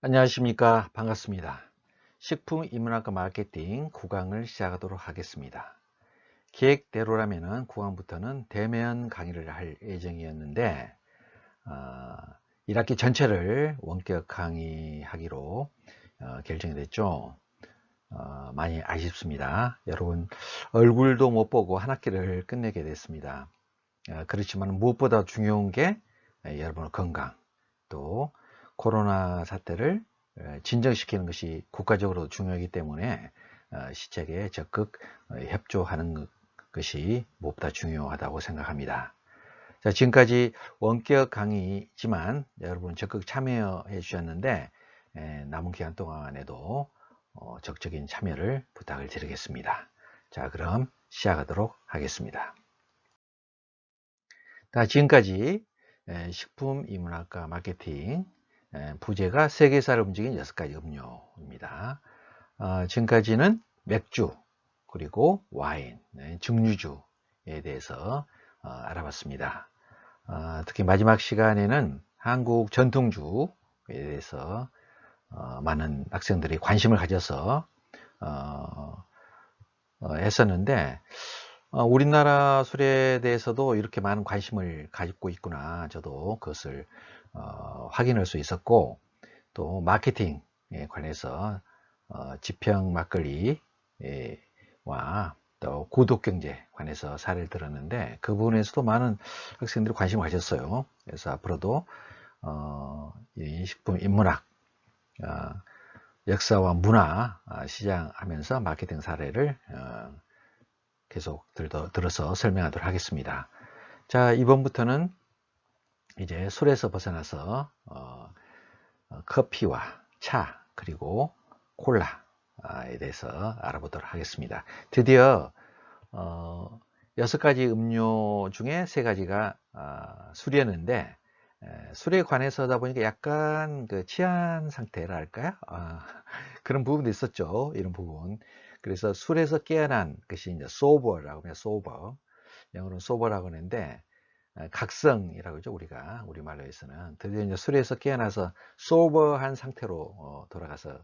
안녕하십니까. 반갑습니다. 식품인문학과 마케팅 9강을 시작하도록 하겠습니다. 계획대로라면 9강부터는 대면 강의를 할 예정이었는데 1학기 전체를 원격 강의하기로 결정이 됐죠. 많이 아쉽습니다. 여러분 얼굴도 못 보고 한 학기를 끝내게 됐습니다. 그렇지만 무엇보다 중요한 게 여러분의 건강, 또 코로나 사태를 진정시키는 것이 국가적으로 중요하기 때문에 시책에 적극 협조하는 것이 무엇보다 중요하다고 생각합니다. 자, 지금까지 원격 강의지만 여러분 적극 참여해 주셨는데 남은 기간 동안에도 적극적인 참여를 부탁을 드리겠습니다. 자, 그럼 시작하도록 하겠습니다. 자, 지금까지 식품인문학과 마케팅 부제가 세계사를 움직인 6가지 음료입니다. 지금까지는 맥주, 그리고 와인, 증류주에 대해서 알아봤습니다. 특히 마지막 시간에는 한국 전통주에 대해서 많은 학생들이 관심을 가져서 했었는데 우리나라 술에 대해서도 이렇게 많은 관심을 가지고 있구나. 저도 그것을 확인할 수 있었고, 또 마케팅에 관해서 지평 막걸리와 또 구독경제 관해서 사례를 들었는데 그 부분에서도 많은 학생들이 관심을 가졌어요. 그래서 앞으로도 이 식품 인문학 역사와 문화 시장하면서 마케팅 사례를 계속 들어서 설명하도록 하겠습니다. 자, 이번부터는 이제 술에서 벗어나서 커피와 차 그리고 콜라에 대해서 알아보도록 하겠습니다. 드디어 6가지 음료 중에 3가지가 술이었는데 술에 관해서다 보니까 약간 그 치안 상태랄까요? 그런 부분도 있었죠. 이런 부분. 그래서 술에서 깨어난 것이 이제 sober라고 하면 sober, 영어로는 sober라고 하는데 각성이라고 하죠. 우리가 우리말로 해서는 드디어 이제 술에서 깨어나서 sober한 상태로 돌아가서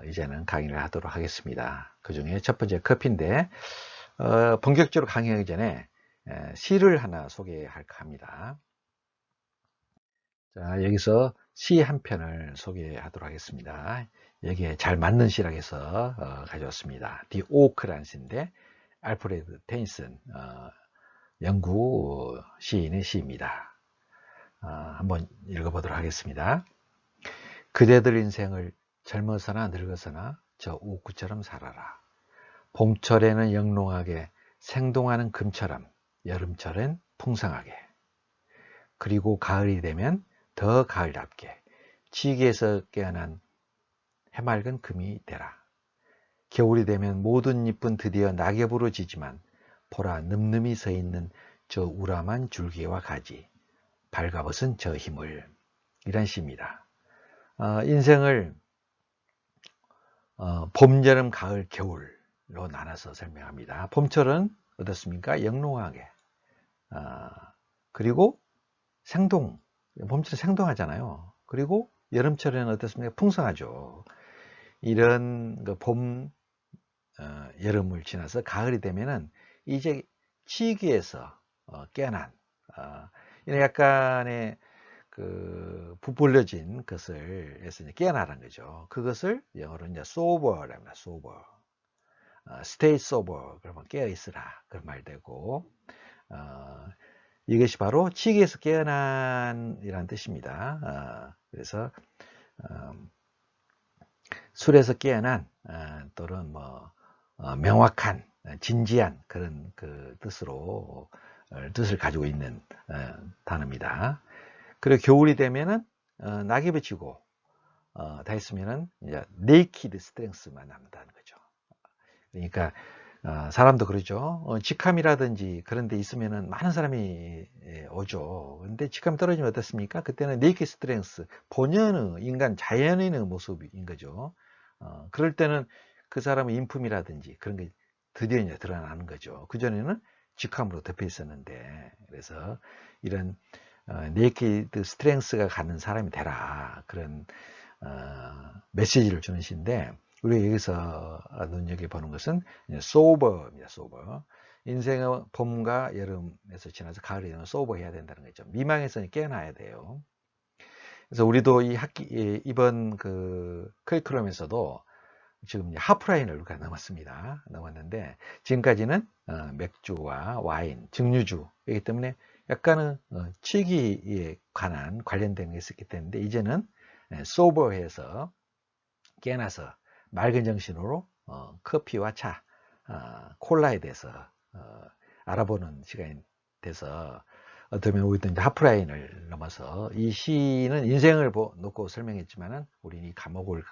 이제는 강의를 하도록 하겠습니다. 그 중에 첫 번째 커피인데 본격적으로 강의하기 전에 시를 하나 소개할까 합니다. 자, 여기서 시 한 편을 소개하도록 하겠습니다. 여기에 잘 맞는 시라고 해서 가져왔습니다. 디 오크라는 시인데 알프레드 테니슨 영국 시인의 시입니다. 한번 읽어보도록 하겠습니다. 그대들 인생을 젊어서나 늙어서나 저 오크처럼 살아라. 봄철에는 영롱하게 생동하는 금처럼 여름철엔 풍성하게 그리고 가을이 되면 더 가을답게 지기에서 깨어난 해맑은 금이 되라. 겨울이 되면 모든 잎은 드디어 낙엽으로 지지만 보라 늠름히 서 있는 저 우람한 줄기와 가지 발가벗은 저 힘을 이란 시입니다. 인생을 봄, 여름, 가을, 겨울로 나눠서 설명합니다. 봄철은 어떻습니까? 영롱하게 그리고 생동, 봄철은 생동하잖아요. 그리고 여름철에는 어떻습니까? 풍성하죠. 이런 그 봄, 여름을 지나서 가을이 되면은 이제 치기에서 깨어난 이런 약간의 그 부풀려진 것을 해서 이제 깨어나는 거죠. 그것을 영어로 이제 sober라고 합니다. sober, stay sober 그러면 깨어 있으라 그런 말 되고 이것이 바로 치기에서 깨어난이라는 뜻입니다. 그래서 술에서 깨어난 또는 뭐 명확한 진지한 그런 그 뜻으로 뜻을 가지고 있는 단어입니다. 그리고 겨울이 되면은 낙엽이 지고 다 했으면은 이제 naked strength만 남는다는 거죠. 그러니까 사람도 그러죠. 직함이라든지 그런 데 있으면은 많은 사람이 오죠. 근데 직함 떨어지면 어떻습니까? 그때는 naked strength, 본연의 인간 자연인의 모습인 거죠. 그럴 때는 그 사람의 인품이라든지 그런 게 드디어 이제 드러나는 거죠. 그전에는 직함으로 덮여 있었는데, 그래서 이런 naked strength가 갖는 사람이 되라. 그런 메시지를 주는 시인데, 우리가 여기서 눈여겨보는 것은 sober입니다. sober. 인생의 봄과 여름에서 지나서 가을이 되면 sober 해야 된다는 거죠. 미망에서는 깨어나야 돼요. 그래서 우리도 이번 그 커리큘럼에서도 지금 하프라인을 우리가 넘었습니다. 넘었는데, 지금까지는 맥주와 와인, 증류주이기 때문에 약간은 취기에 관련된 게 있었기 때문에, 이제는 소버해서 깨어나서 맑은 정신으로 커피와 차, 콜라에 대해서 알아보는 시간이 돼서, 어떻게 보면 우리도 이제 하프라인을 넘어서 이 시는 인생을 놓고 설명했지만은 우리는 이 과목을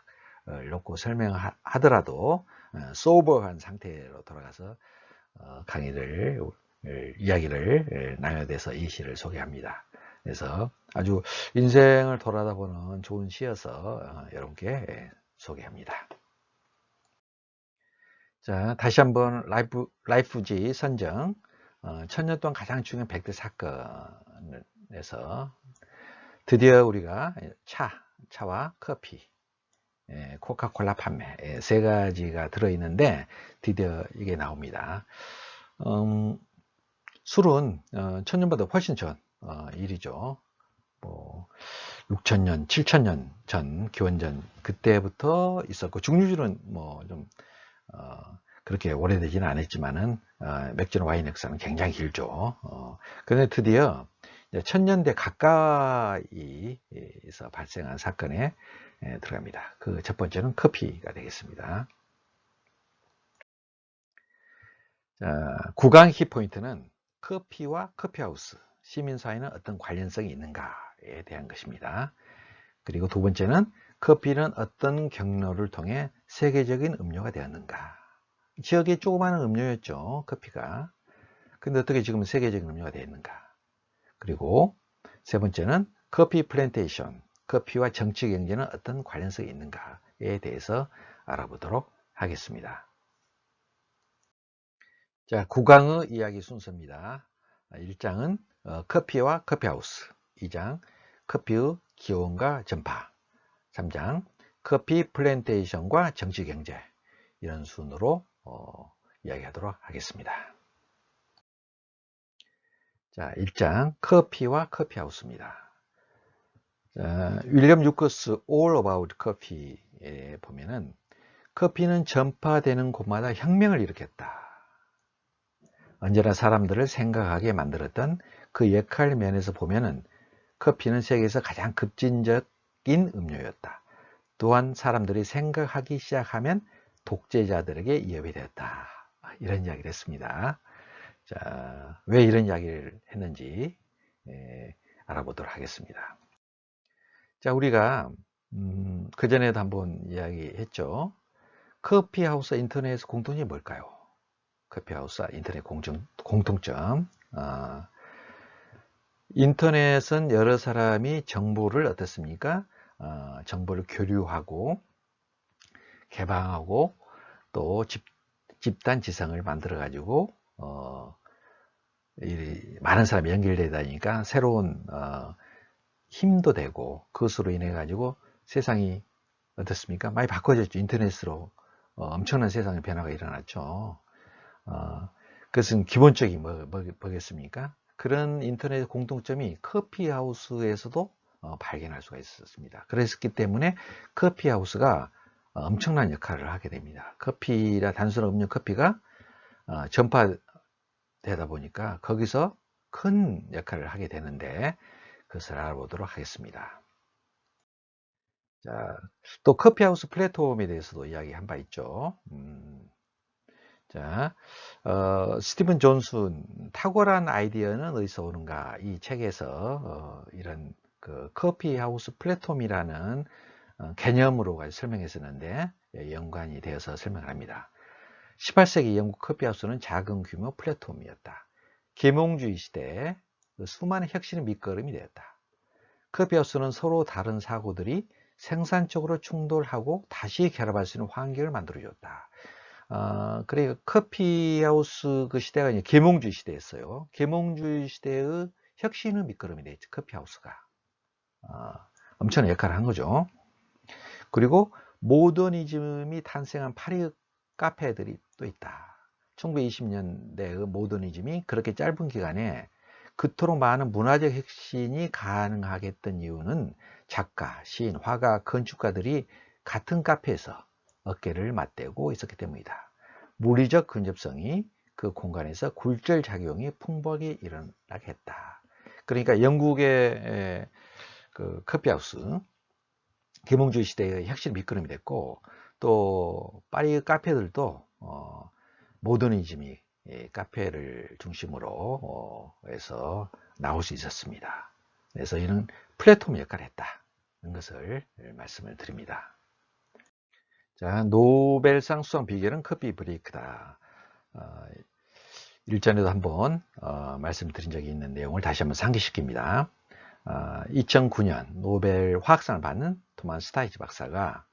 놓고 설명하더라도 소버한 상태로 돌아가서 이야기를 나눠야 돼서 이 시를 소개합니다. 그래서 아주 인생을 돌아다보는 좋은 시여서 여러분께 소개합니다. 자, 다시 한번 라이프지 선정. 1000년 동안 가장 중요한 100대 사건에서 드디어 우리가 차와 커피, 코카콜라 판매, 세 가지가 들어있는데 드디어 이게 나옵니다. 술은 1000년보다 훨씬 전 일이죠. 뭐 6000년, 7000년 전, 기원전 그때부터 있었고, 증류주는 뭐 좀 그렇게 오래되지는 않았지만은 맥주나 와인 역사는 굉장히 길죠. 그런데 드디어 1000년대 가까이에서 발생한 사건에 들어갑니다. 그 첫 번째는 커피가 되겠습니다. 자, 구강 키포인트는 커피와 커피하우스, 시민사회는 어떤 관련성이 있는가에 대한 것입니다. 그리고 두 번째는 커피는 어떤 경로를 통해 세계적인 음료가 되었는가. 지역의 조그마한 음료였죠, 커피가. 근데 어떻게 지금 세계적인 음료가 되었는가. 그리고 세 번째는 커피 플랜테이션, 커피와 정치 경제는 어떤 관련성이 있는가에 대해서 알아보도록 하겠습니다. 자, 구강의 이야기 순서입니다. 1장은 커피와 커피하우스, 2장 커피의 기원과 전파, 3장 커피 플랜테이션과 정치 경제, 이런 순으로 이야기하도록 하겠습니다. 자, 1장 커피와 커피하우스입니다. 윌리엄 유커스 All About Coffee에 보면은 커피는 전파되는 곳마다 혁명을 일으켰다. 언제나 사람들을 생각하게 만들었던 그 역할 면에서 보면은 커피는 세계에서 가장 급진적인 음료였다. 또한 사람들이 생각하기 시작하면 독재자들에게 위협이 되었다. 이런 이야기를 했습니다. 자, 왜 이런 이야기를 했는지 알아보도록 하겠습니다. 자, 우리가 그전에도 한번 이야기했죠. 커피하우스 인터넷 공통점이 뭘까요? 커피하우스 인터넷 공통점. 인터넷은 여러 사람이 정보를 어떻습니까? 정보를 교류하고 개방하고 또 집단 지성을 만들어 가지고 많은 사람이 연결되다 보니까 새로운 힘도 되고, 그것으로 인해 가지고 세상이 어떻습니까? 많이 바꿔졌죠. 인터넷으로 엄청난 세상의 변화가 일어났죠. 그것은 기본적인 뭐겠습니까? 그런 인터넷 공통점이 커피하우스에서도 발견할 수가 있었습니다. 그랬기 때문에 커피하우스가 엄청난 역할을 하게 됩니다. 커피라 단순한 음료 커피가 전파되다 보니까 거기서 큰 역할을 하게 되는데, 그것을 알아보도록 하겠습니다. 자, 또 커피하우스 플랫폼에 대해서도 이야기한 바 있죠. 자, 스티븐 존슨 탁월한 아이디어는 어디서 오는가, 이 책에서 이런 그 커피하우스 플랫폼이라는 개념으로 설명했었는데, 연관이 되어서 설명을 합니다. 18세기 영국 커피하우스는 작은 규모 플랫폼이었다. 계몽주의 시대에 수많은 혁신의 밑거름이 되었다. 커피하우스는 서로 다른 사고들이 생산적으로 충돌하고 다시 결합할 수 있는 환경을 만들어줬다. 그래, 커피하우스 그 시대가 이제 계몽주의 시대였어요. 계몽주의 시대의 혁신의 밑거름이 됐죠, 커피하우스가. 엄청난 역할을 한 거죠. 그리고 모더니즘이 탄생한 파리 카페들이 또 있다. 1920년대의 모더니즘이 그렇게 짧은 기간에 그토록 많은 문화적 혁신이 가능하게 했던 이유는 작가, 시인, 화가, 건축가들이 같은 카페에서 어깨를 맞대고 있었기 때문이다. 물리적 근접성이 그 공간에서 굴절 작용이 풍부하게 일어나게 했다. 그러니까 영국의 그 커피하우스, 계몽주의 시대의 혁신 밑거름이 됐고, 또 파리 카페들도 모더니즘이 카페를 중심으로 해서 나올 수 있었습니다. 그래서 이는 플랫폼 역할을 했다는 것을 말씀을 드립니다. 자, 노벨상 수상 비결은 커피 브레이크다. 일전에도 한번 말씀드린 적이 있는 내용을 다시 한번 상기시킵니다. 2009년 노벨 화학상을 받는 토마스 스타이즈 박사가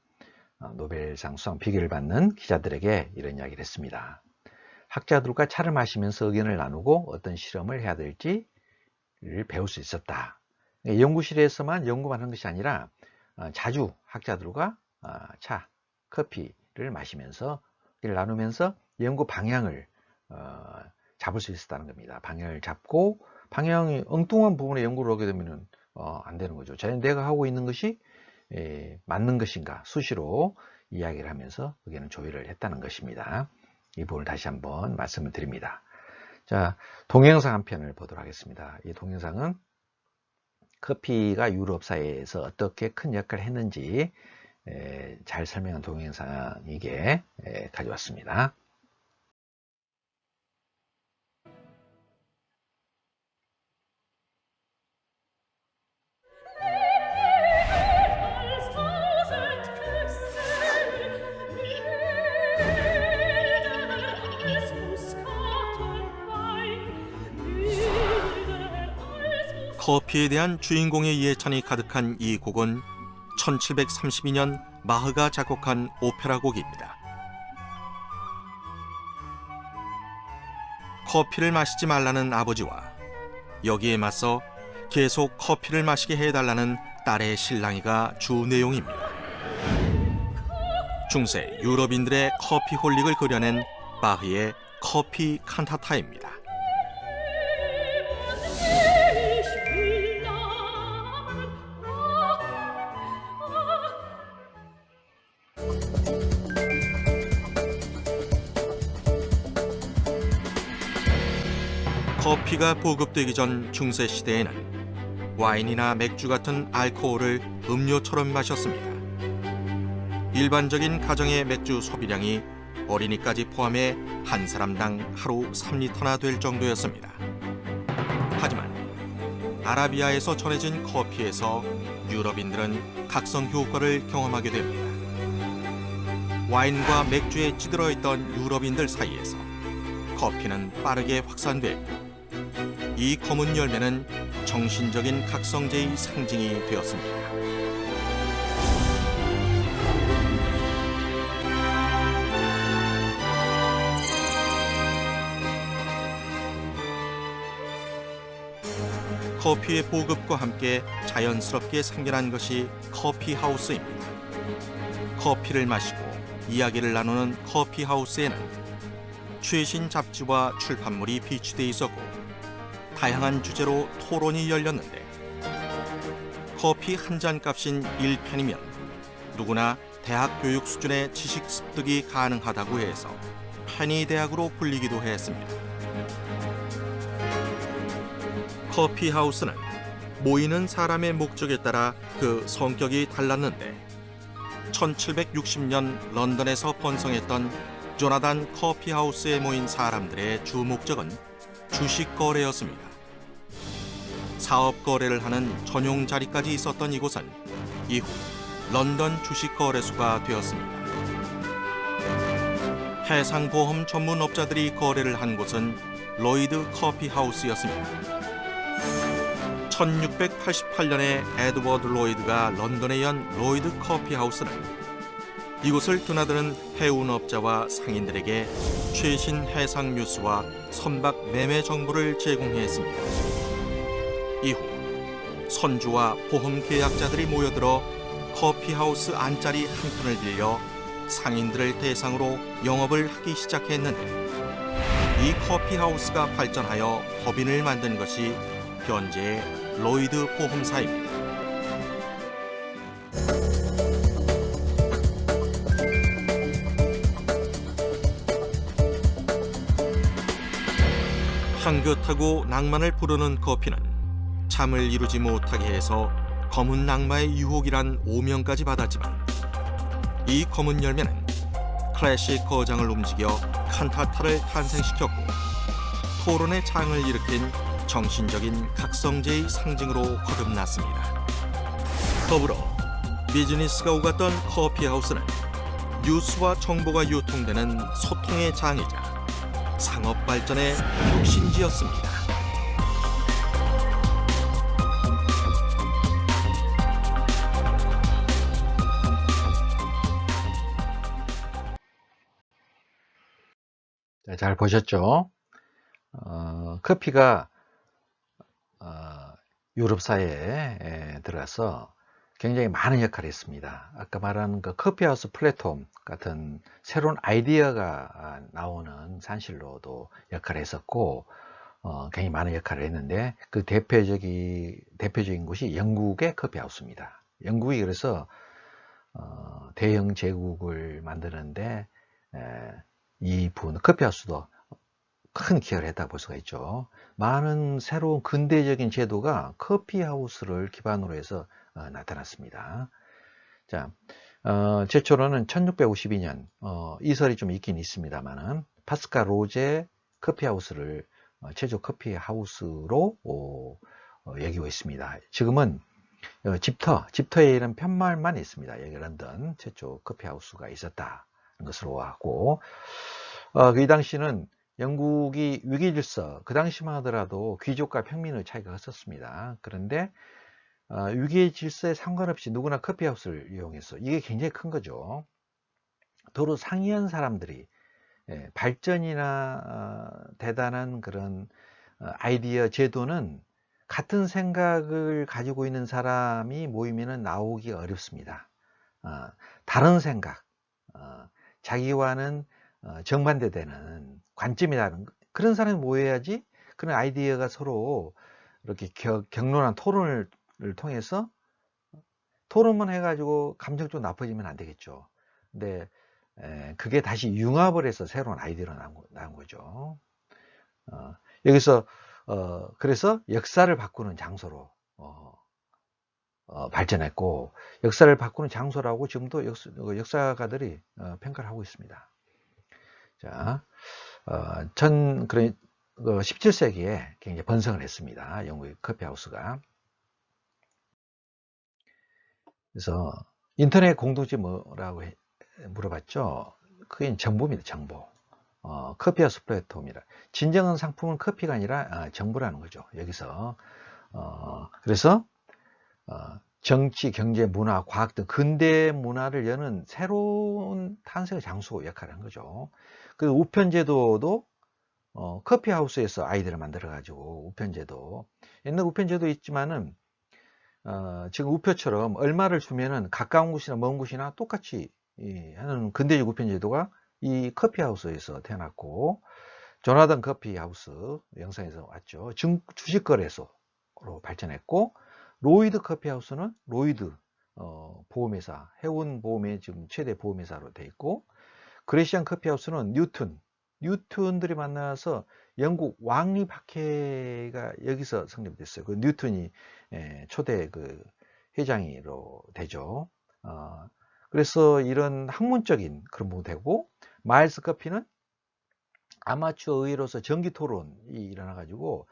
노벨상 수상 비결을 받는 기자들에게 이런 이야기를 했습니다. 학자들과 차를 마시면서 의견을 나누고 어떤 실험을 해야 될지를 배울 수 있었다. 연구실에서만 연구만 한 것이 아니라 자주 학자들과 차, 커피를 마시면서 의견을 나누면서 연구 방향을 잡을 수 있었다는 겁니다. 방향을 잡고 방향이 엉뚱한 부분에 연구를 하게 되면 안 되는 거죠. 내가 하고 있는 것이 맞는 것인가 수시로 이야기를 하면서 의견을 조율을 했다는 것입니다. 이 부분을 다시 한번 말씀을 드립니다. 자, 동영상 한 편을 보도록 하겠습니다. 이 동영상은 커피가 유럽 사회에서 어떻게 큰 역할을 했는지 잘 설명한 동영상이게 가져왔습니다. 커피에 대한 주인공의 예찬이 가득한 이 곡은 1732년 마흐가 작곡한 오페라 곡입니다. 커피를 마시지 말라는 아버지와 여기에 맞서 계속 커피를 마시게 해달라는 딸의 실랑이가 주 내용입니다. 중세 유럽인들의 커피 홀릭을 그려낸 바흐의 커피 칸타타입니다. 커피가 보급되기 전 중세 시대에는 와인이나 맥주 같은 알코올을 음료처럼 마셨습니다. 일반적인 가정의 맥주 소비량이 어린이까지 포함해 한 사람당 하루 3리터나 될 정도였습니다. 하지만 아라비아에서 전해진 커피에서 유럽인들은 각성 효과를 경험하게 됩니다. 와인과 맥주에 찌들어 있던 유럽인들 사이에서 커피는 빠르게 확산됐고 이 검은 열매는 정신적인 각성제의 상징이 되었습니다. 커피의 보급과 함께 자연스럽게 생겨난 것이 커피하우스입니다. 커피를 마시고 이야기를 나누는 커피하우스에는 최신 잡지와 출판물이 비치돼 있었고 다양한 주제로 토론이 열렸는데 커피 한 잔 값인 1펜이면 누구나 대학 교육 수준의 지식 습득이 가능하다고 해서 페니 대학으로 불리기도 했습니다. 커피하우스는 모이는 사람의 목적에 따라 그 성격이 달랐는데 1760년 런던에서 번성했던 조나단 커피하우스에 모인 사람들의 주 목적은 주식 거래였습니다. 사업 거래를 하는 전용 자리까지 있었던 이곳은 이후 런던 주식 거래소가 되었습니다. 해상보험 전문 업자들이 거래를 한 곳은 로이드 커피하우스였습니다. 1688년에 에드워드 로이드가 런던에 연 로이드 커피하우스는 이곳을 드나드는 해운업자와 상인들에게 최신 해상 뉴스와 선박 매매 정보를 제공했습니다. 이후 선주와 보험 계약자들이 모여들어 커피하우스 안자리 한 칸을 빌려 상인들을 대상으로 영업을 하기 시작했는데 이 커피하우스가 발전하여 법인을 만든 것이 현재의 로이드 보험사입니다. 향긋하고 낭만을 부르는 커피는 잠을 이루지 못하게 해서 검은 낭마의 유혹이란 오명까지 받았지만 이 검은 열매는 클래식 거장을 움직여 칸타타를 탄생시켰고 토론의 장을 일으킨 정신적인 각성제의 상징으로 거듭났습니다. 더불어 비즈니스가 오갔던 커피하우스는 뉴스와 정보가 유통되는 소통의 장이자 상업 발전의 혁신지였습니다. 잘 보셨죠? 커피가 유럽 사회에 들어가서 굉장히 많은 역할을 했습니다. 아까 말한 그 커피하우스 플랫폼 같은 새로운 아이디어가 나오는 산실로도 역할을 했었고, 굉장히 많은 역할을 했는데, 그 대표적인 곳이 영국의 커피하우스입니다. 영국이 그래서 대영 제국을 만드는데 이 커피하우스도 큰 기여를 했다고 볼 수가 있죠. 많은 새로운 근대적인 제도가 커피하우스를 기반으로 해서 나타났습니다. 자, 최초로는 1652년 이설이 좀 있긴 있습니다만은 파스칼 로제 커피하우스를 최초 커피하우스로 여기고 있습니다. 지금은 집터에 이런 편말만 있습니다. 여기 런던 최초 커피하우스가 있었다는 것으로 하고, 이 당시는 영국이 위기질서, 그 당시만 하더라도 귀족과 평민의 차이가 컸었습니다. 그런데 위기의 질서에 상관없이 누구나 커피하우스를 이용해서 이게 굉장히 큰 거죠. 도로 상이한 사람들이 발전이나 대단한 그런 아이디어 제도는 같은 생각을 가지고 있는 사람이 모이면 나오기 어렵습니다. 다른 생각, 자기와는 정반대되는 관점이 다른 그런 사람이 모여야지 그런 아이디어가 서로 이렇게 격론한 토론을 통해서 토론만 해가지고 감정적으로 나빠지면 안 되겠죠. 근데 그게 다시 융합을 해서 새로운 아이디어로 나온 거죠. 여기서 그래서 역사를 바꾸는 장소로 발전했고, 역사를 바꾸는 장소라고 지금도 역사가들이 평가를 하고 있습니다. 자, 17세기에 굉장히 번성을 했습니다. 영국의 커피하우스가. 그래서 인터넷 공동체 뭐라고 물어봤죠. 그게 정보입니다. 정보. 커피하우스 플랫폼이라. 진정한 상품은 커피가 아니라 정보라는 거죠. 여기서 그래서 정치, 경제, 문화, 과학 등 근대 문화를 여는 새로운 탄생의 장소 역할을 한 거죠. 그 우편제도도 커피하우스에서 아이디어를 만들어 가지고 우편제도, 옛날 우편제도 있지만은 지금 우표처럼 얼마를 주면은 가까운 곳이나 먼 곳이나 똑같이 하는 근대적 우편제도가 이 커피하우스에서 태어났고, 조나단 커피하우스 영상에서 왔죠. 주식거래소로 발전했고, 로이드 커피하우스는 로이드 보험회사, 해운보험의 지금 최대 보험회사로 되어 있고, 그레시안 커피하우스는 뉴턴들이 만나서 영국 왕리 박해가 여기서 성립됐어요. 그 뉴턴이 초대 그 회장으로 되죠. 그래서 이런 학문적인 그런 부분이 되고, 마일스 커피는 아마추어 의회로서 정기 토론이 일어나 가지고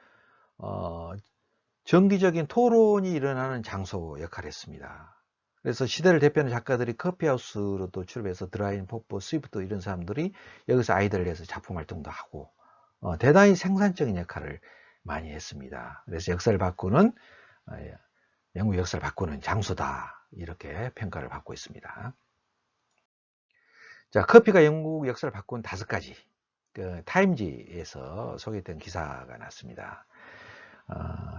정기적인 토론이 일어나는 장소 역할을 했습니다. 그래서 시대를 대표하는 작가들이 커피하우스로도 출입해서 드라인, 포퍼, 스위프트 이런 사람들이 여기서 아이디어를 내서 작품 활동도 하고 대단히 생산적인 역할을 많이 했습니다. 그래서 영국 역사를 바꾸는 장소다, 이렇게 평가를 받고 있습니다. 자, 커피가 영국 역사를 바꾼 5가지, 그 타임지에서 소개된 기사가 났습니다.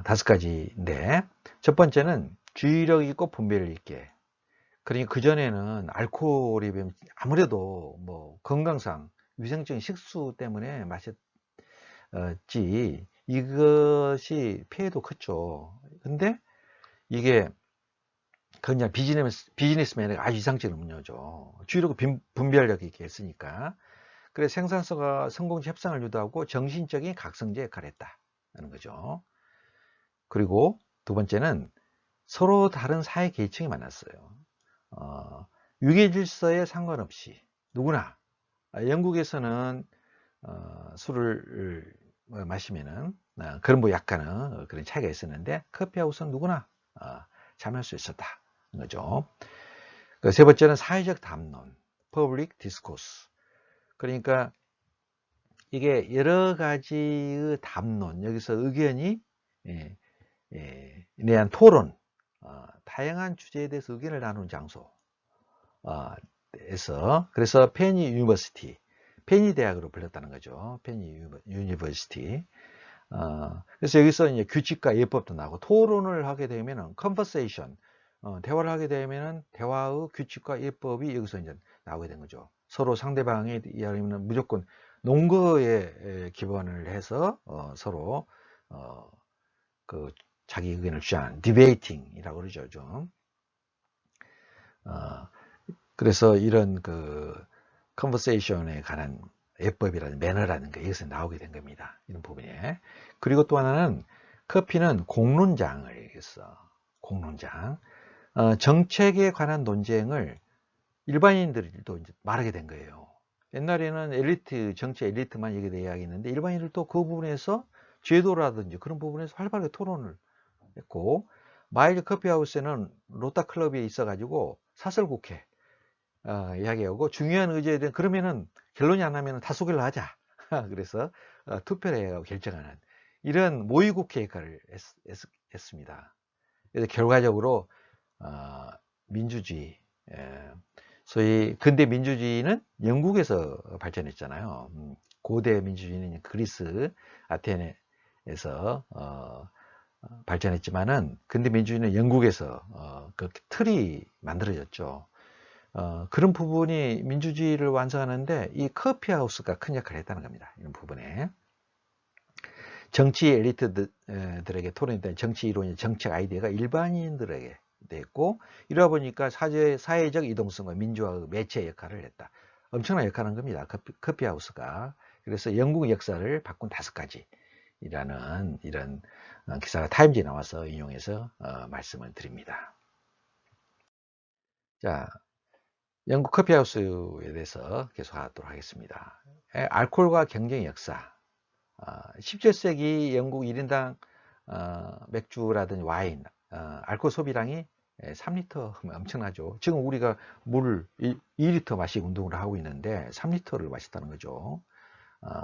5가지인데, 첫 번째는 주의력 있고 분별력 있게 그러니까 그전에는 알코올이 아무래도 뭐 건강상 위생적인 식수 때문에 마셨지, 이것이 폐해도 컸죠. 근데 이게 그냥 비즈니스맨에게 아주 이상적인 음료죠. 주의력 분별력이 있게 했으니까. 그래서 생산성과 성공적 협상을 유도하고 정신적인 각성제 역할을 했다는 거죠. 그리고 두 번째는 서로 다른 사회 계층이 만났어요. 유계 질서에 상관없이 누구나, 영국에서는 술을 마시면은 그런 뭐 약간은 그런 차이가 있었는데, 커피하우스는 누구나 참여할 수 있었다는 거죠. 세 번째는 사회적 담론, 퍼블릭 디스코스. 그러니까 이게 여러 가지의 담론, 여기서 의견이 대한 토론, 다양한 주제에 대해서 의견을 나누는 장소, 그래서 페니 유니버시티, 페니 대학으로 불렸다는 거죠. 페니 유니버시티. 그래서 여기서 이제 규칙과 예법도 나오고, 토론을 하게 되면은 컨버세이션, 대화를 하게 되면은 대화의 규칙과 예법이 여기서 이제 나오게 된 거죠. 서로 상대방의 이야기는 무조건 논거에 기반을 해서 서로 그 자기 의견을 주장하는 디베이팅이라고 그러죠, 좀. 그래서 이런 그 컨버세이션에 관한 예법이라든 매너라는 게 여기서 나오게 된 겁니다. 이런 부분에. 그리고 또 하나는 커피는 공론장을 했어. 공론장. 정책에 관한 논쟁을 일반인들도 이제 말하게 된 거예요. 옛날에는 엘리트, 정치 엘리트만 얘기를 이야기했는데, 일반인들도 그 부분에서 제도라든지 그런 부분에서 활발하게 토론을 했고, 마일드 커피하우스에는 로타 클럽이 있어가지고 사설국회 이야기하고, 중요한 의제에 대한, 그러면은 결론이 안 나면 다수결로 하자. 그래서 투표를 해서 결정하는 이런 모의국회 역할을 했습니다. 그래서 결과적으로 민주주의, 소위 근대 민주주의는 영국에서 발전했잖아요. 고대 민주주의는 그리스 아테네에서 발전했지만은, 근대 민주주의는 영국에서 그 틀이 만들어졌죠. 그런 부분이 민주주의를 완성하는데 이 커피하우스가 큰 역할을 했다는 겁니다. 이런 부분에. 정치 엘리트들에게 토론했던 정치 이론이, 정책 아이디어가 일반인들에게 됐고, 이러다 보니까 사회적 이동성과 민주화의 매체 역할을 했다. 엄청난 역할을 한 겁니다. 커피하우스가. 그래서 영국 역사를 바꾼 5가지라는 이런 기사가 타임지에 나와서 인용해서 말씀을 드립니다. 자, 영국 커피하우스에 대해서 계속하도록 하겠습니다. 알코올과 경쟁의 역사. 17세기 영국 1인당 맥주라든지 와인, 알코올 소비량이 3리터, 엄청나죠. 지금 우리가 물 2리터 마시고 운동을 하고 있는데 3리터를 마셨다는 거죠.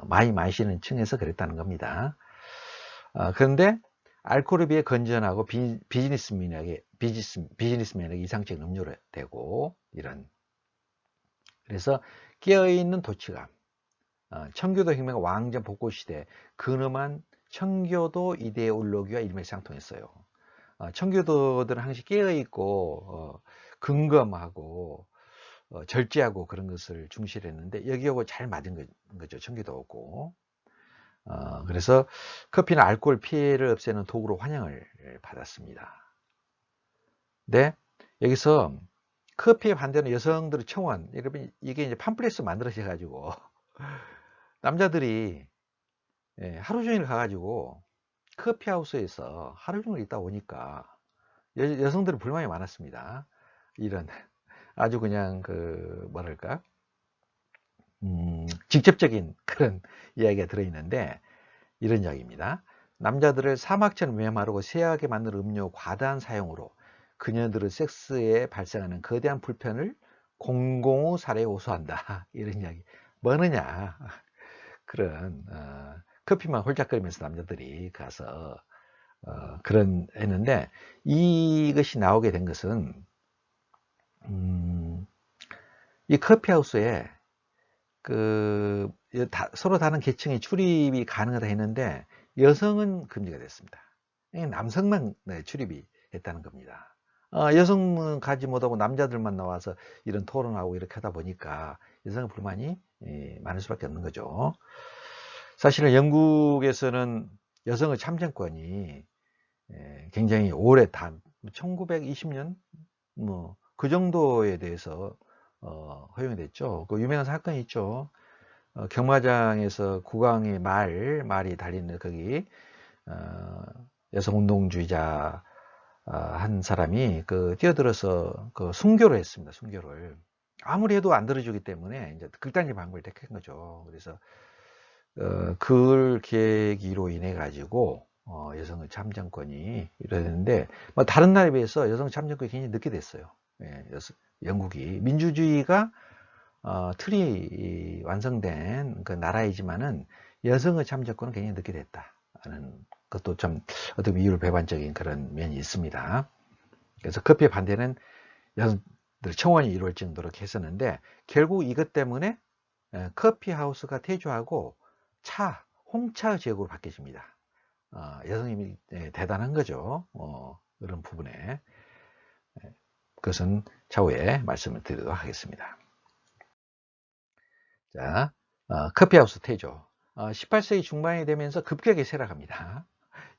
많이 마시는 층에서 그랬다는 겁니다. 그런데 알코올에 비해 건전하고 비즈니스맨에게 이상적인 음료로 되고, 이런. 그래서 깨어있는 도취감, 청교도 혁명 왕정 복고 시대 근엄한 청교도 이데올로기와 일맥상통했어요. 청교도들은 항상 깨어있고 근검하고 절제하고 그런 것을 중시했는데, 여기하고 잘 맞은 거죠. 청교도고. 그래서 커피는 알코올 피해를 없애는 도구로 환영을 받았습니다. 네, 여기서 커피에 반대하는 여성들의 청원, 여러분, 이게 이제 팜플렛으로 만들어져 가지고 남자들이 하루 종일 가가지고 커피하우스에서 하루 종일 있다 오니까 여성들은 불만이 많았습니다. 이런 아주 그냥 그 뭐랄까, 직접적인 그런 이야기가 들어있는데, 이런 이야기입니다. 남자들을 사막처럼 메마르고 쇠하게 만드는 음료 과다한 사용으로 그녀들의 섹스에 발생하는 거대한 불편을 공공의 사례에 호소한다. 이런 이야기. 뭐느냐, 그런 커피만 홀짝거리면서 남자들이 가서 그런 했는데, 이것이 나오게 된 것은 이 커피하우스에 서로 다른 계층의 출입이 가능하다 했는데, 여성은 금지가 됐습니다. 남성만 출입이 했다는 겁니다. 여성은 가지 못하고 남자들만 나와서 이런 토론하고 이렇게 하다 보니까 여성 불만이 많을 수밖에 없는 거죠. 사실은 영국에서는 여성의 참정권이 굉장히 오래 1920년 뭐 그 정도에 대해서 허용이 됐죠. 그 유명한 사건이 있죠. 경마장에서 국왕의 말이 달리는 거기 여성 운동주의자 한 사람이 뛰어들어서 순교를 했습니다. 순교를 아무리 해도 안 들어주기 때문에 이제 극단적 방법을 택한 거죠. 그래서 그 계기로 인해 가지고 여성의 참정권이 이루어졌는데 뭐 다른 나라에 비해서 여성 참정권이 굉장히 늦게 됐어요. 예, 영국이 민주주의가 틀이 완성된 그 나라이지만은 여성의 참정권은 굉장히 늦게 됐다는 것도 좀 어떻게 이유를 배반적인 그런 면이 있습니다. 그래서 커피의 반대는 여성들 청원이 이루어질 정도로 했었는데 결국 이것 때문에 커피 하우스가 퇴조하고 홍차 지역으로 바뀌어집니다. 여성님이 대단한 거죠. 그런 부분에 그것은 차후에 말씀을 드리도록 하겠습니다. 자, 커피하우스 퇴조. 18세기 중반이 되면서 급격하게 쇠락합니다.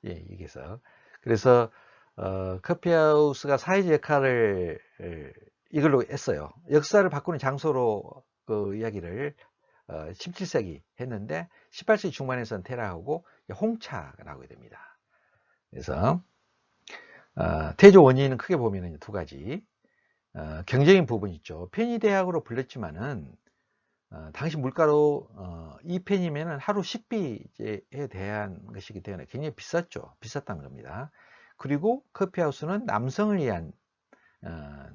예, 여기서. 그래서, 커피하우스가 사회적 역할을 이걸로 했어요. 역사를 바꾸는 장소로 그 이야기를 17세기 했는데 18세기 중반에서는 퇴락하고 홍차가 나오게 됩니다. 그래서 퇴조 원인은 크게 보면 두 가지. 경제적인 부분이 있죠. 편의대학으로 불렸지만은 당시 물가로 2펜이면 하루 식비에 대한 것이기 때문에 굉장히 비쌌죠. 비쌌다는 겁니다. 그리고 커피하우스는 남성을 위한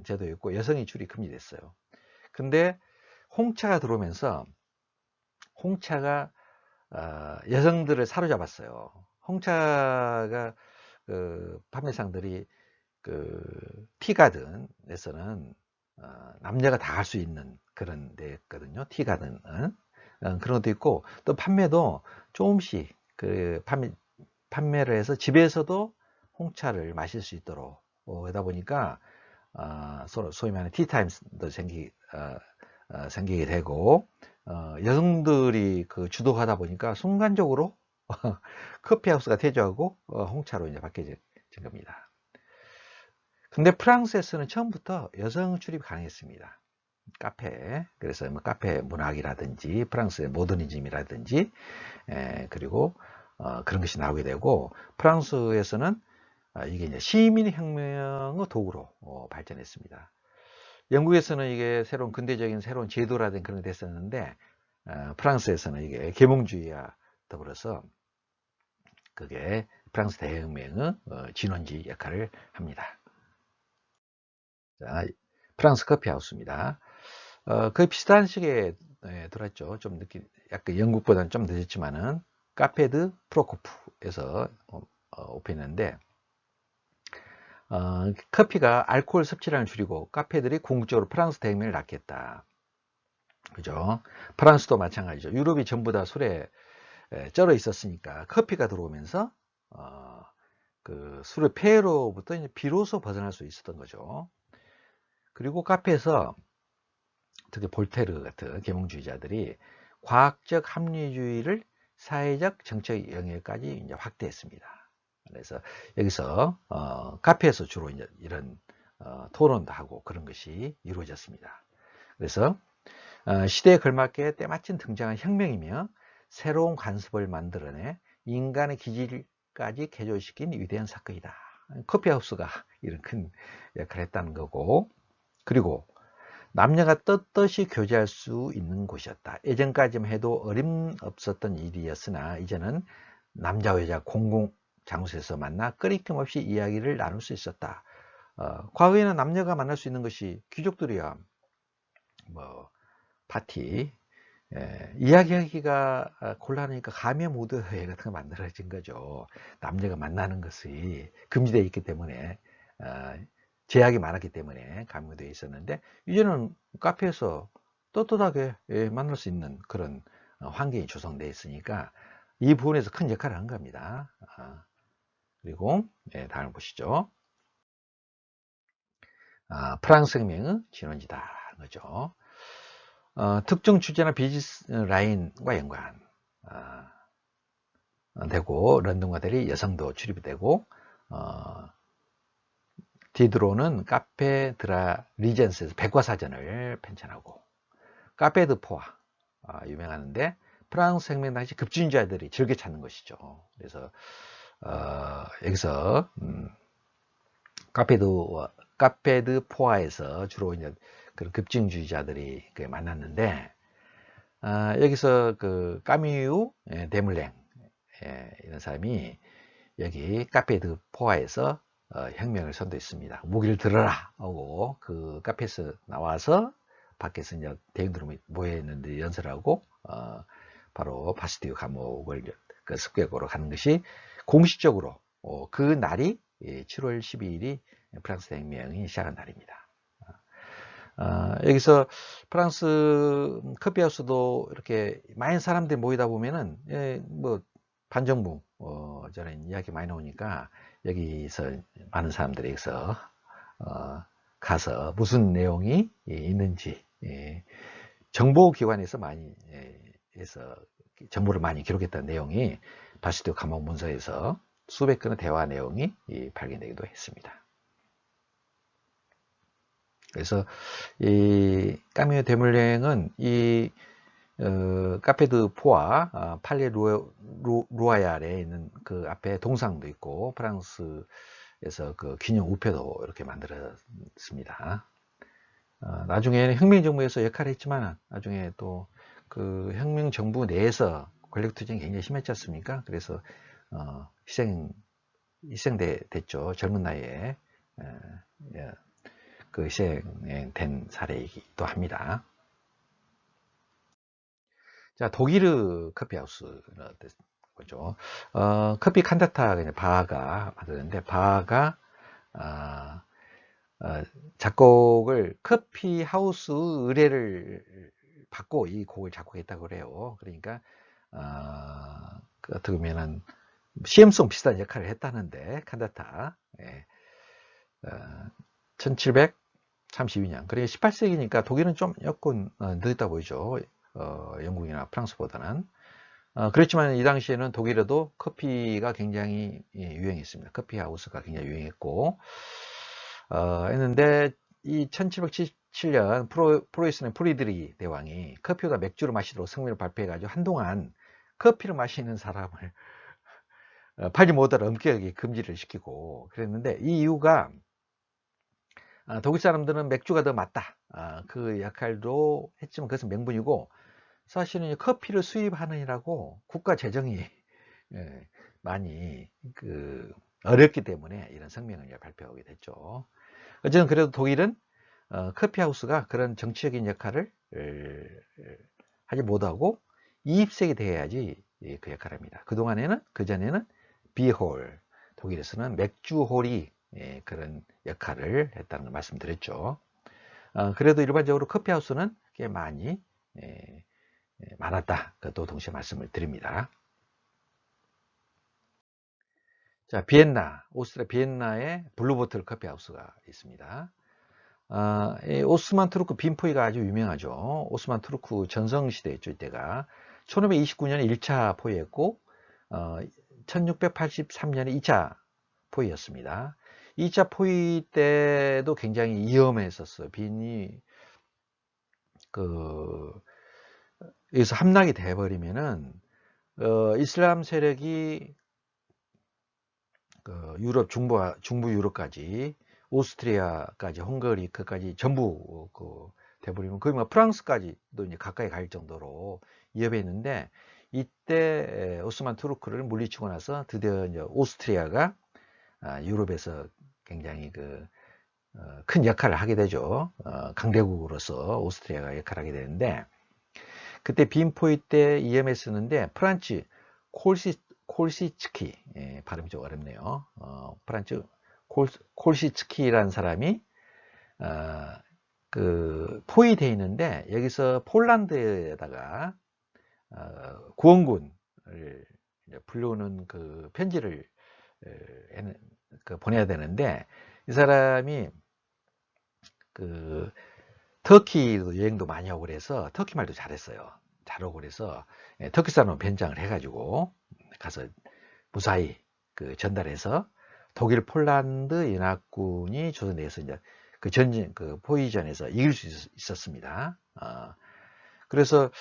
제도였고 여성이 출입금지 됐어요. 근데 홍차가 들어오면서 홍차가 여성들을 사로잡았어요. 홍차가 판매상들이 티가든에서는 남녀가 다 갈 수 있는 그런 데였거든요. 티가든은 그런 것도 있고 또 판매도 조금씩 판매를 해서 집에서도 홍차를 마실 수 있도록 하다 보니까 소위 말하는 티타임도 생기게 되고 여성들이 주도하다 보니까 순간적으로 커피하우스가 퇴조하고 홍차로 이제 바뀌어진 겁니다. 근데 프랑스에서는 처음부터 여성 출입이 가능했습니다. 카페, 그래서 뭐 카페 문학이라든지 프랑스의 모더니즘이라든지 그리고 그런 것이 나오게 되고 프랑스에서는 이게 이제 시민혁명의 도구로 발전했습니다. 영국에서는 이게 새로운 근대적인 새로운 제도라든지 그런 게 됐었는데 프랑스에서는 이게 계몽주의와 더불어서 그게 프랑스 대혁명의 진원지 역할을 합니다. 자, 프랑스 커피하우스입니다. 거의 비슷한 시기에 들어왔죠. 좀 약간 영국보다는 좀 늦었지만은 카페드 프로코프에서 오픈했는데 커피가 알코올 섭취량을 줄이고 카페들이 궁극적으로 프랑스 대혁명을 낳겠다. 그죠? 프랑스도 마찬가지죠. 유럽이 전부 다 술에 쩔어 있었으니까 커피가 들어오면서 그 술의 폐해로부터 이제 비로소 벗어날 수 있었던 거죠. 그리고 카페에서 특히 볼테르 같은 계몽주의자들이 과학적 합리주의를 사회적 정책 영역까지 이제 확대했습니다. 그래서 여기서 카페에서 주로 이제 이런 토론도 하고 그런 것이 이루어졌습니다. 그래서 시대에 걸맞게 때마침 등장한 혁명이며 새로운 관습을 만들어내 인간의 기질까지 개조시킨 위대한 사건이다. 커피하우스가 이런 큰 역할을 했다는 거고, 그리고 남녀가 떳떳이 교제할 수 있는 곳이었다. 예전까지만 해도 어림없었던 일이었으나 이제는 남자와 여자 공공 장소에서 만나 끊임낌 없이 이야기를 나눌 수 있었다. 과거에는 남녀가 만날 수 있는 것이 귀족들이야 뭐 파티 이야기하기가 곤란하니까 가면 무도회 같은 거 만들어진 거죠. 남녀가 만나는 것이 금지되어 있기 때문에 제약이 많았기 때문에 가무되어 있었는데 이제는 카페에서 떳떳하게 만날 수 있는 그런 환경이 조성되어 있으니까 이 부분에서 큰 역할을 한 겁니다. 그리고 다음을 보시죠. 프랑스 혁명의 진원지다 거죠. 특정 주제나 비즈니스 라인과 연관 되고 런던과 달리 여성도 출입이 되고 디드로는 카페 드라 리젠스에서 백과사전을 편찬하고 카페 드 포아 유명하는데 프랑스 혁명 당시 급진주자들이 즐겨 찾는 것이죠. 그래서 여기서 카페 드 포아에서 주로 이제 그런 급진주의자들이 만났는데 여기서 그 까뮤 데물랭 이런 사람이 여기 카페 드 포아에서 혁명을 선도했습니다. 무기를 들어라 하고 그 카페에서 나와서 밖에서 이제 대중들이 모여 있는데 연설하고 바로 바스티유 감옥을 그 습격으로 가는 것이 공식적으로 그 날이 7월 12일이 프랑스 혁명이 시작한 날입니다. 여기서 프랑스 커피하우스도 이렇게 많은 사람들이 모이다 보면은 뭐 반정부 저런 이야기 많이 나오니까 여기서 많은 사람들이 여기서 가서 무슨 내용이 있는지 정보기관에서 많이 해서 정보를 많이 기록했던 내용이 바스티유 감옥 문서에서 수백 건의 대화 내용이 발견되기도 했습니다. 그래서 이 까뮤 데물랭은 이 카페 드 포아 팔레 루아얄에 있는 그 앞에 동상도 있고 프랑스에서 그 기념 우표도 이렇게 만들었습니다. 나중에는 혁명정부에서 역할을 했지만 나중에 또 그 혁명정부 내에서 권력투쟁이 굉장히 심했지 않습니까? 그래서 희생됐죠. 젊은 나이에 그 희생된 사례이기도 합니다. 자, 독일의 커피하우스는 거죠. 커피 칸타타 그냥 바하가 만드는데 바하가 작곡을 커피하우스 의뢰를 받고 이 곡을 작곡했다고 그래요. 그러니까 어떻게 보면은 시엠송 비슷한 역할을 했다는데 칸타타 1732년 그러니까 18세기니까 독일은 좀 조금 늦었다 보이죠. 영국이나 프랑스보다는 그렇지만 이 당시에는 독일에도 커피가 굉장히 유행했습니다. 커피하우스가 굉장히 유행했고 했는데 이 1777년 프로이센의 프리드리 대왕이 커피보다 맥주를 마시도록 성명을 발표해가지고 한동안 커피를 마시는 사람을 팔지 못하도록 엄격하게 금지를 시키고 그랬는데 이 이유가 독일 사람들은 맥주가 더 맞다 그 역할도 했지만 그것은 명분이고 사실은 커피를 수입하느라고 국가 재정이 많이 어렵기 때문에 이런 성명을 발표하게 됐죠. 어쨌든 그래도 독일은 커피하우스가 그런 정치적인 역할을 하지 못하고 20세기 돼야지 그 역할을 합니다. 그전에는 비홀, 독일에서는 맥주홀이 그런 역할을 했다는 걸 말씀드렸죠. 그래도 일반적으로 커피하우스는 꽤 많이 많았다. 또 동시에 말씀을 드립니다. 자, 오스트리아 비엔나에 블루보틀 커피하우스가 있습니다. 오스만 투르크 빈포이가 아주 유명하죠. 오스만 투르크 전성시대였죠. 이때가 1529년에 1차 포위했고 1683년에 2차 포위였습니다. 2차 포위 때도 굉장히 위험했었어요. 빈이 여기서 함락이 돼버리면은 이슬람 세력이 유럽 중부 유럽까지 오스트리아까지 헝가리까지 전부 돼버리면 거의 뭐 프랑스까지도 이제 가까이 갈 정도로 위협했는데 이때 오스만 투르크를 물리치고 나서 드디어 이제 오스트리아가 유럽에서 굉장히 큰 역할을 하게 되죠. 강대국으로서 오스트리아가 역할을 하게 되는데 그때 빈포위 때 위험했었는데 프란츠 콜시츠키 발음이 좀 어렵네요. 프란츠 콜시츠키라는 사람이 포위되어 있는데 여기서 폴란드에다가 구원군을 불러오는 그 편지를 보내야 되는데 이 사람이 그 터키도 여행도 많이 하고 그래서 터키 말도 잘했어요. 잘하고 그래서 터키 사람으로 변장을 해가지고 가서 무사히 그 전달해서 독일 폴란드 연합군이 조선에서 이제 그 전쟁 그 포위전에서 이길 수 있었습니다. 그래서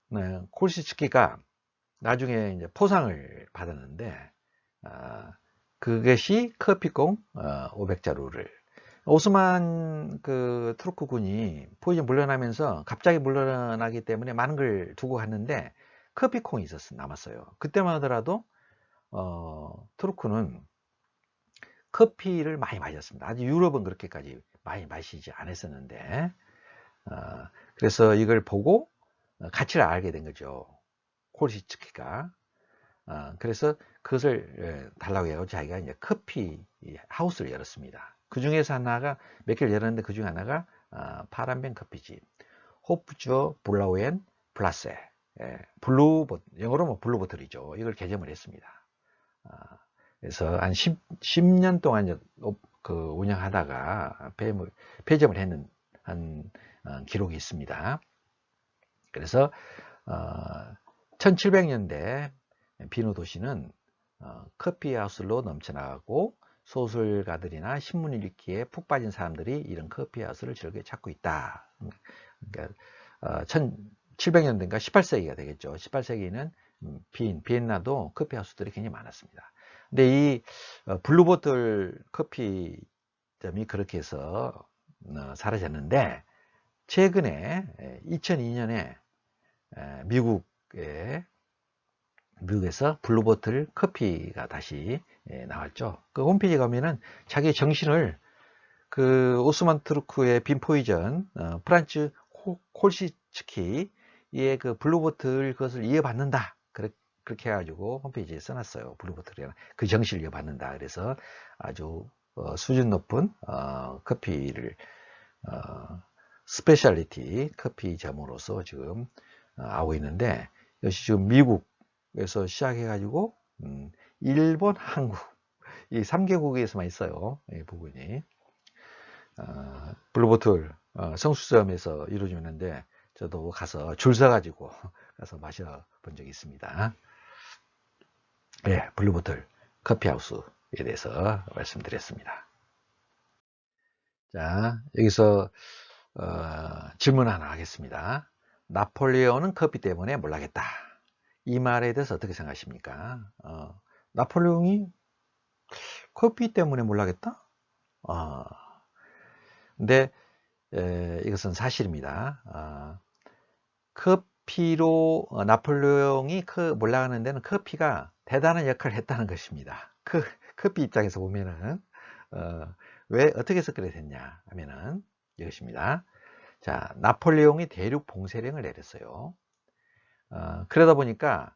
네, 콜시츠키가 나중에 이제 포상을 받았는데 그것이 커피콩 500자루를 오스만 그 투르크군이 포위전 물러나면서 갑자기 물러나기 때문에 많은 걸 두고 갔는데 커피콩이 남았어요. 그때만 하더라도 투르크는 커피를 많이 마셨습니다. 아직 유럽은 그렇게까지 많이 마시지 않았었는데 그래서 이걸 보고 가치를 알게 된 거죠. 콜시츠키가. 그래서 그것을 달라고 해요. 자기가 이제 커피 하우스를 열었습니다. 그 중에서 하나가 몇 개를 열었는데 그 중에 하나가 파란뱅 커피집 호프주 블라우엔 플라세 영어로 뭐 블루보틀이죠. 이걸 개점을 했습니다. 그래서 한 10년 동안 이제 그 운영하다가 폐점을 했는 한 기록이 있습니다. 그래서 1700년대 비누 도시는 커피하우스로 넘쳐나가고 소설가들이나 신문 읽기에 푹 빠진 사람들이 이런 커피하우스를 즐겨 찾고 있다. 그러니까 1700년대인가 18세기가 되겠죠. 18세기는 비엔나도 커피하우스들이 굉장히 많았습니다. 근데 이 블루보틀 커피점이 그렇게 해서 사라졌는데 최근에 2002년에 미국에서 블루보틀 커피가 다시 나왔죠. 그 홈페이지 가면은 자기 정신을 그 오스만 투르크의 빈 포위전, 프란츠 콜시츠키의 그 블루보틀 그것을 이어받는다. 그렇게 해가지고 홈페이지에 써놨어요. 블루보틀이랑 그 정신을 이어받는다. 그래서 아주 수준 높은 커피를 스페셜리티 커피점으로서 지금 하고 있는데 이것이 지금 미국에서 시작해가지고 일본, 한국 이 3개국에서만 있어요. 이 부분이 블루보틀 성수점에서 이루어지는데 저도 가서 줄 서가지고 가서 마셔본 적이 있습니다. 네, 블루보틀 커피하우스에 대해서 말씀드렸습니다. 자, 여기서 질문 하나 하겠습니다. 나폴레옹은 커피 때문에 몰락했다. 이 말에 대해서 어떻게 생각하십니까? 나폴레옹이 커피 때문에 몰락했다? 근데 이것은 사실입니다. 커피로 나폴레옹이 몰락하는 데는 커피가 대단한 역할을 했다는 것입니다. 커피 입장에서 보면은 왜 어떻게 해서 그래 됐냐 하면은 이것입니다. 자, 나폴레옹이 대륙 봉쇄령을 내렸어요. 그러다 보니까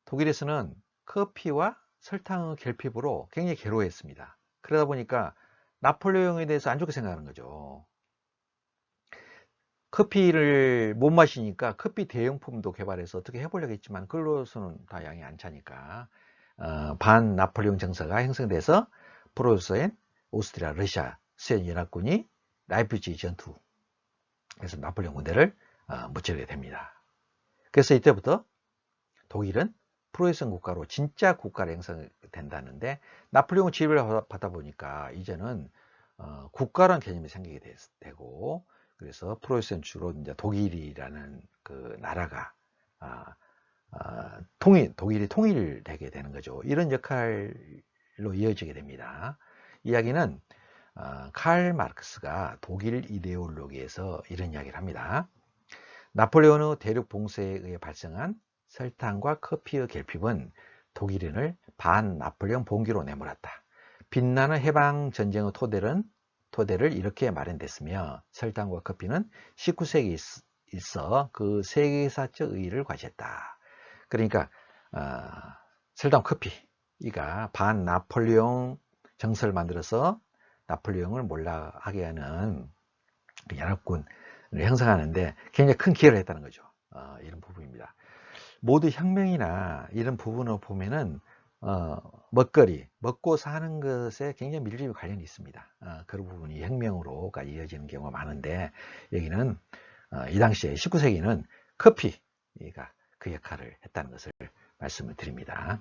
독일에서는 커피와 설탕의 결핍으로 굉장히 괴로워했습니다. 그러다 보니까 나폴레옹에 대해서 안 좋게 생각하는 거죠. 커피를 못 마시니까 커피 대용품도 개발해서 어떻게 해보려고 했지만 그걸로서는 다 양이 안 차니까 반 나폴레옹 정서가 형성돼서 프로이센, 오스트리아, 러시아, 소련 연합군이 라이프치히 전투 그래서 나폴레옹 군대를 무찌르게 됩니다. 그래서 이때부터 독일은 프로이센 국가로 진짜 국가로 형성된다는데 나폴레옹 지휘를 받다 보니까 이제는 국가라는 개념이 생기게 되고 그래서 프로이센 주로 이제 독일이라는 그 나라가 독일이 통일되게 되는 거죠. 이런 역할로 이어지게 됩니다. 이야기는 칼 마르크스가 독일 이데올로기에서 이런 이야기를 합니다. 나폴레옹의 대륙 봉쇄에 의해 발생한 설탕과 커피의 결핍은 독일인을 반 나폴레옹 봉기로 내몰았다. 빛나는 해방 전쟁의 토대를 이렇게 마련됐으며 설탕과 커피는 19세기에 있어 그 세계사적 의의를 과시했다. 그러니까 설탕 커피가 반 나폴레옹 정서를 만들어서 나폴레옹을 몰락하게 하는 그 연합군을 형성하는데 굉장히 큰 기여를 했다는 거죠. 이런 부분입니다. 모두 혁명이나 이런 부분을 보면은 먹거리, 먹고 사는 것에 굉장히 밀접히 관련이 있습니다. 그런 부분이 혁명으로까지 이어지는 경우가 많은데, 여기는 이 당시에 19세기는 커피가 그 역할을 했다는 것을 말씀을 드립니다.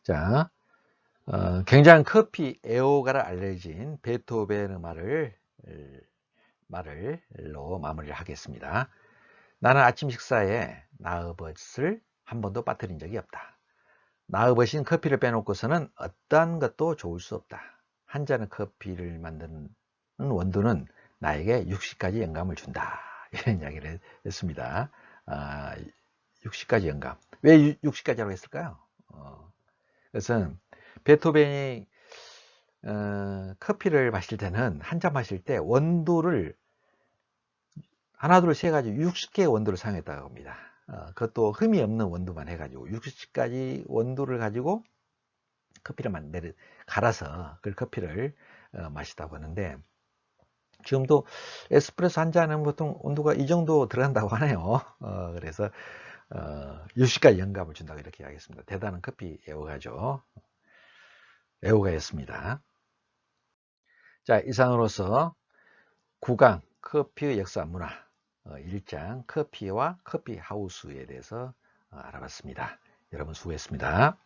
자, 굉장한 커피 애호가로 알려진 베토벤의 말로 마무리를 하겠습니다. 나는 아침 식사에 나우벗을 한 번도 빠뜨린 적이 없다. 나우벗인 커피를 빼놓고서는 어떤 것도 좋을 수 없다. 한 잔의 커피를 만드는 원두는 나에게 60가지 영감을 준다. 이런 이야기를 했습니다. 60가지 영감. 왜 60가지라고 했을까요? 그것은 베토벤이 커피를 마실 때는 한 잔 마실 때 원두를 하나 둘 세 가지 60개의 원두를 사용했다고 합니다. 그것도 흠이 없는 원두만 해가지고 60가지 원두를 가지고 커피를 갈아서 그 커피를 마시다고 하는데, 지금도 에스프레소 한 잔은 보통 온도가 이 정도 들어간다고 하네요. 그래서 60가지 영감을 준다고 이렇게 하겠습니다. 대단한 커피 애호가였습니다. 자, 이상으로서 9강 커피의 역사 문화 1장 커피와 커피 하우스에 대해서 알아봤습니다. 여러분 수고했습니다.